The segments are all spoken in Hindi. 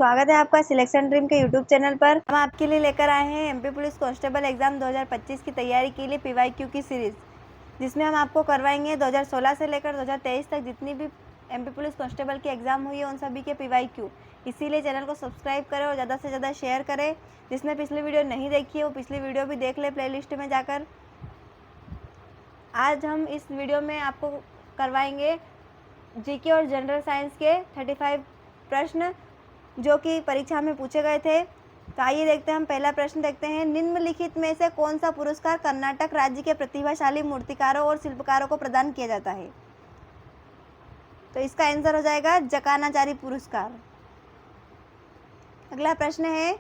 स्वागत है आपका सिलेक्शन ड्रीम के यूट्यूब चैनल पर। हम आपके लिए लेकर आए हैं एमपी पुलिस कांस्टेबल एग्जाम 2025 की तैयारी के लिए पीवाईक्यू की सीरीज, जिसमें हम आपको करवाएंगे 2016 से लेकर 2023 तक जितनी भी एमपी पुलिस कांस्टेबल की एग्जाम हुई है उन सभी के पीवाईक्यू। इसीलिए चैनल को सब्सक्राइब करें और ज़्यादा से ज़्यादा शेयर करें। जिसने पिछली वीडियो नहीं देखी है वो पिछली वीडियो भी देख ले प्लेलिस्ट में जाकर। आज हम इस वीडियो में आपको करवाएंगे जीके और जनरल साइंस के 35 प्रश्न जो कि परीक्षा में पूछे गए थे। तो आइए देखते हैं, हम पहला प्रश्न देखते हैं। निम्नलिखित में से कौन सा पुरस्कार कर्नाटक राज्य के प्रतिभाशाली मूर्तिकारों और शिल्पकारों को प्रदान किया जाता है? तो इसका आंसर हो जाएगा जकानाचारी पुरस्कार। अगला प्रश्न है,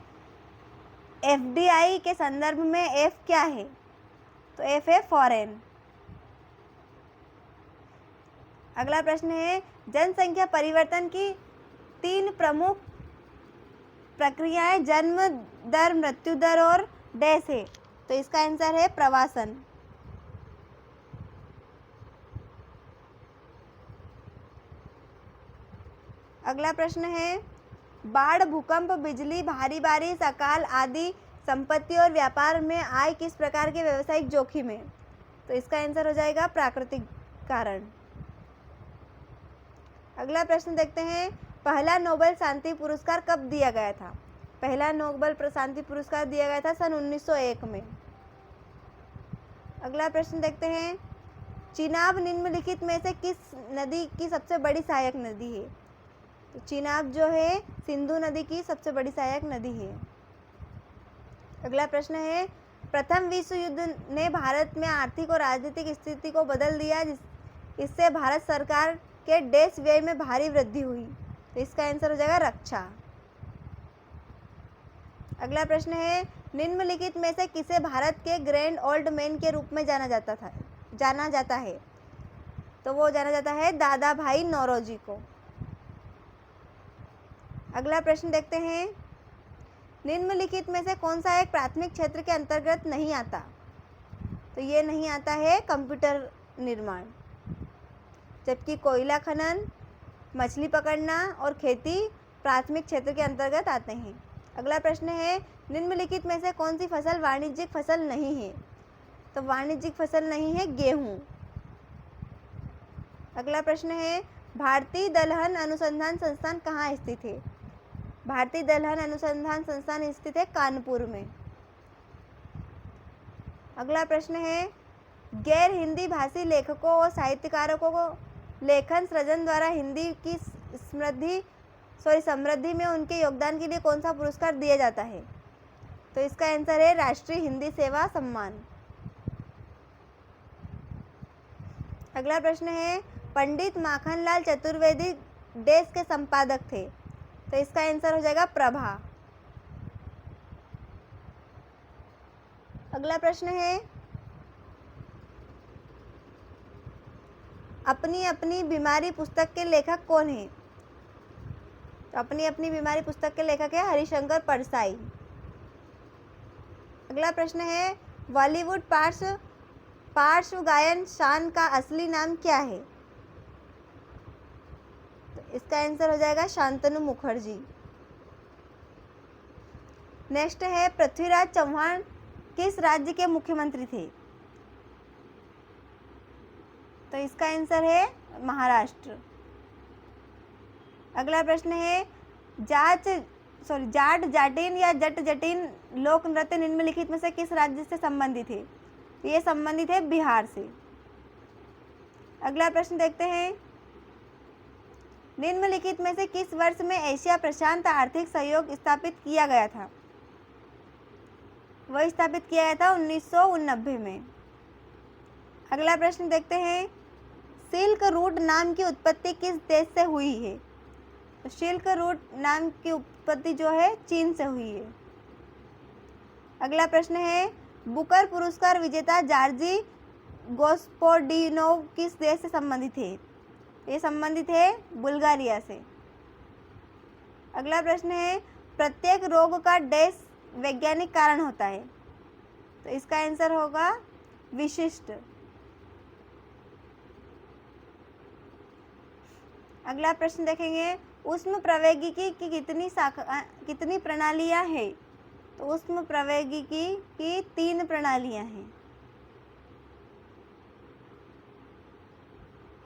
एफडीआई के संदर्भ में एफ क्या है? तो एफ है फॉरेन। अगला प्रश्न है, जनसंख्या परिवर्तन की 3 प्रमुख प्रक्रियाएं जन्म दर, मृत्यु दर और डैश है। तो इसका आंसर है प्रवासन। अगला प्रश्न है, बाढ़, भूकंप, बिजली, भारी बारिश, अकाल आदि संपत्ति और व्यापार में आय किस प्रकार के व्यवसायिक जोखिम है? तो इसका आंसर हो जाएगा प्राकृतिक कारण। अगला प्रश्न देखते हैं, पहला नोबेल शांति पुरस्कार कब दिया गया था? पहला नोबेल शांति पुरस्कार दिया गया था सन 1901 में। अगला प्रश्न देखते हैं, चिनाब निम्नलिखित में से किस नदी की सबसे बड़ी सहायक नदी है? तो चिनाब जो है सिंधु नदी की सबसे बड़ी सहायक नदी है। अगला प्रश्न है, प्रथम विश्व युद्ध ने भारत में आर्थिक और राजनीतिक स्थिति को बदल दिया, इससे भारत सरकार के डैश व्यय में भारी वृद्धि हुई। तो इसका आंसर हो जाएगा रक्षा। अगला प्रश्न है, निम्नलिखित में से किसे भारत के ग्रैंड ओल्ड मैन के रूप में जाना जाता है? तो वो जाना जाता है दादा भाई नौरोजी को। अगला प्रश्न देखते हैं, निम्नलिखित में से कौन सा एक प्राथमिक क्षेत्र के अंतर्गत नहीं आता? तो ये नहीं आता है कंप्यूटर निर्माण, जबकि कोयला खनन, मछली पकड़ना और खेती प्राथमिक क्षेत्र के अंतर्गत आते हैं। अगला प्रश्न है, निम्नलिखित में से कौन सी फसल वाणिज्यिक फसल नहीं है? तो वाणिज्यिक फसल नहीं है गेहूं। अगला प्रश्न है, भारतीय दलहन अनुसंधान संस्थान कहाँ स्थित है? भारतीय दलहन अनुसंधान संस्थान स्थित है कानपुर में। अगला प्रश्न है, गैर हिंदी भाषी लेखकों और साहित्यकारों को लेखन सृजन द्वारा हिंदी की समृद्धि में उनके योगदान के लिए कौन सा पुरस्कार दिया जाता है? तो इसका आंसर है राष्ट्रीय हिंदी सेवा सम्मान। अगला प्रश्न है, पंडित माखनलाल चतुर्वेदी देश के संपादक थे? तो इसका आंसर हो जाएगा प्रभा। अगला प्रश्न है, अपनी अपनी बीमारी पुस्तक के लेखक कौन है? तो अपनी अपनी बीमारी पुस्तक के लेखक है हरिशंकर परसाई। अगला प्रश्न है, बॉलीवुड पार्श्व गायन शान का असली नाम क्या है? तो इसका आंसर हो जाएगा शांतनु मुखर्जी। नेक्स्ट है, पृथ्वीराज चौहान किस राज्य के मुख्यमंत्री थे? तो इसका आंसर है महाराष्ट्र। अगला प्रश्न है, जाट जाटिन या जट जटिन लोक नृत्य निम्नलिखित में से किस राज्य से संबंधित है? ये संबंधित है बिहार से। अगला प्रश्न देखते हैं, निम्नलिखित में से किस वर्ष में एशिया प्रशांत आर्थिक सहयोग स्थापित किया गया था? वह स्थापित किया गया था 1989 में। अगला प्रश्न देखते हैं, सिल्क रूट नाम की उत्पत्ति किस देश से हुई है? तो सिल्क रूट नाम की उत्पत्ति जो है चीन से हुई है। अगला प्रश्न है, बुकर पुरस्कार विजेता जॉर्जी गोस्पोडिनोव किस देश से संबंधित है? ये संबंधित है बुल्गारिया से। अगला प्रश्न है, प्रत्येक रोग का डैश वैज्ञानिक कारण होता है? तो इसका आंसर होगा विशिष्ट। अगला प्रश्न देखेंगे, ऊष्म प्रवैगिकी की कितनी प्रणालियां हैं? तो ऊष्म प्रवैगिकी की 3 प्रणालियां हैं।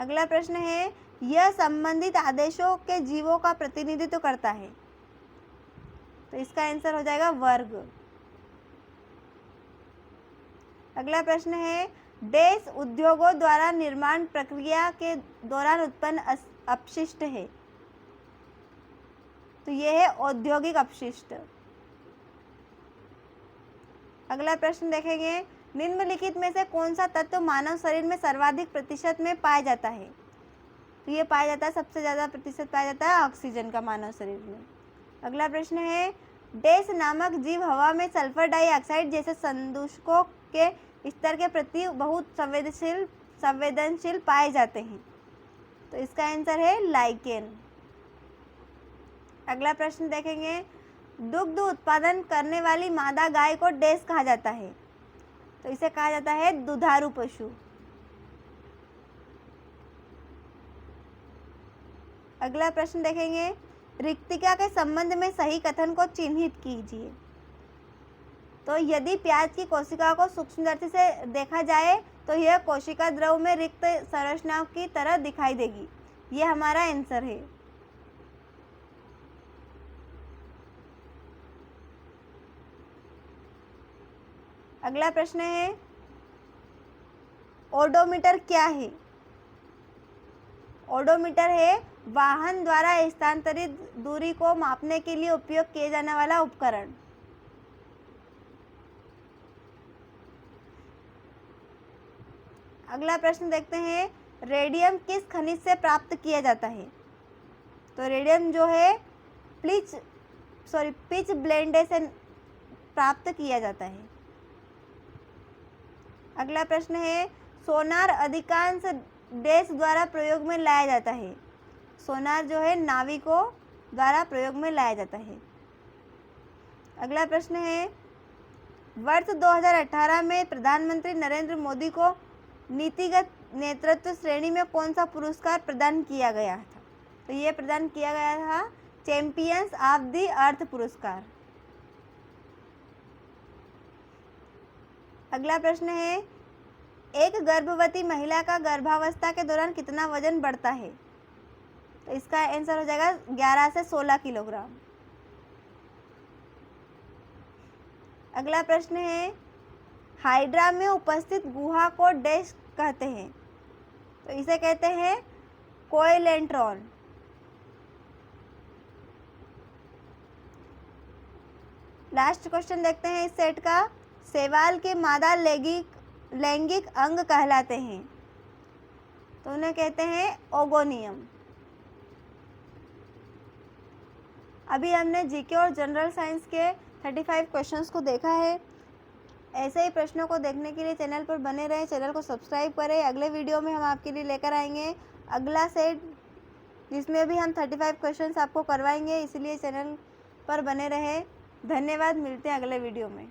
अगला प्रश्न है, यह संबंधित आदेशों के जीवों का प्रतिनिधित्व करता है। तो इसका आंसर हो जाएगा वर्ग। अगला प्रश्न है, देश उद्योगों द्वारा निर्माण प्रक्रिया के दौरान उत्पन्न अपशिष्ट है। तो यह है औद्योगिक अपशिष्ट। अगला प्रश्न देखेंगे, निम्नलिखित में से कौन सा तत्व मानव शरीर में सर्वाधिक प्रतिशत में पाया जाता है? तो ये पाया जाता है, सबसे ज़्यादा प्रतिशत पाया जाता है ऑक्सीजन का मानव शरीर में। अगला प्रश्न है, डैश नामक जीव हवा में सल्फर डाइऑक्साइड जैसे संदूषकों के स्तर के प्रति बहुत संवेदनशील पाए जाते हैं। तो इसका आंसर है लाइकेन। अगला प्रश्न देखेंगे, दुग्ध उत्पादन करने वाली मादा गाय को डैश कहा जाता है? तो इसे कहा जाता है दुधारू पशु। अगला प्रश्न देखेंगे, रिक्तिका के संबंध में सही कथन को चिन्हित कीजिए। तो यदि प्याज की कोशिका को सूक्ष्मदर्शी से देखा जाए तो यह कोशिका द्रव में रिक्त संरचनाओं की तरह दिखाई देगी। यह हमारा आंसर है। अगला प्रश्न है, ओडोमीटर क्या है? ओडोमीटर है वाहन द्वारा स्थानांतरित दूरी को मापने के लिए उपयोग किए जाने वाला उपकरण। अगला प्रश्न देखते हैं, रेडियम किस खनिज से प्राप्त किया जाता है? तो रेडियम जो है पिच ब्लेंडे से प्राप्त किया जाता है। अगला प्रश्न है, सोनार अधिकांश देश द्वारा प्रयोग में लाया जाता है। सोनार जो है नाविकों द्वारा प्रयोग में लाया जाता है। अगला प्रश्न है, वर्ष 2018 में प्रधानमंत्री नरेंद्र मोदी को नीतिगत नेतृत्व श्रेणी में कौन सा पुरस्कार प्रदान किया गया था? तो ये प्रदान किया गया था चैंपियंस ऑफ द अर्थ पुरस्कार। अगला प्रश्न है, एक गर्भवती महिला का गर्भावस्था के दौरान कितना वजन बढ़ता है? तो इसका आंसर हो जाएगा 11 से 16 किलोग्राम। अगला प्रश्न है, हाइड्रा में उपस्थित गुहा को डैश कहते हैं? तो इसे कहते हैं कोइलेंट्रॉन। लास्ट क्वेश्चन देखते हैं इस सेट का, शैवाल के मादा लैंगिक अंग कहलाते हैं? तो उन्हें कहते हैं ओगोनियम। अभी हमने जीके और जनरल साइंस के 35 क्वेश्चंस को देखा है। ऐसे ही प्रश्नों को देखने के लिए चैनल पर बने रहें, चैनल को सब्सक्राइब करें। अगले वीडियो में हम आपके लिए लेकर आएंगे अगला सेट, जिसमें भी हम 35 क्वेश्चंस आपको करवाएंगे, इसलिए चैनल पर बने रहें। धन्यवाद, मिलते हैं अगले वीडियो में।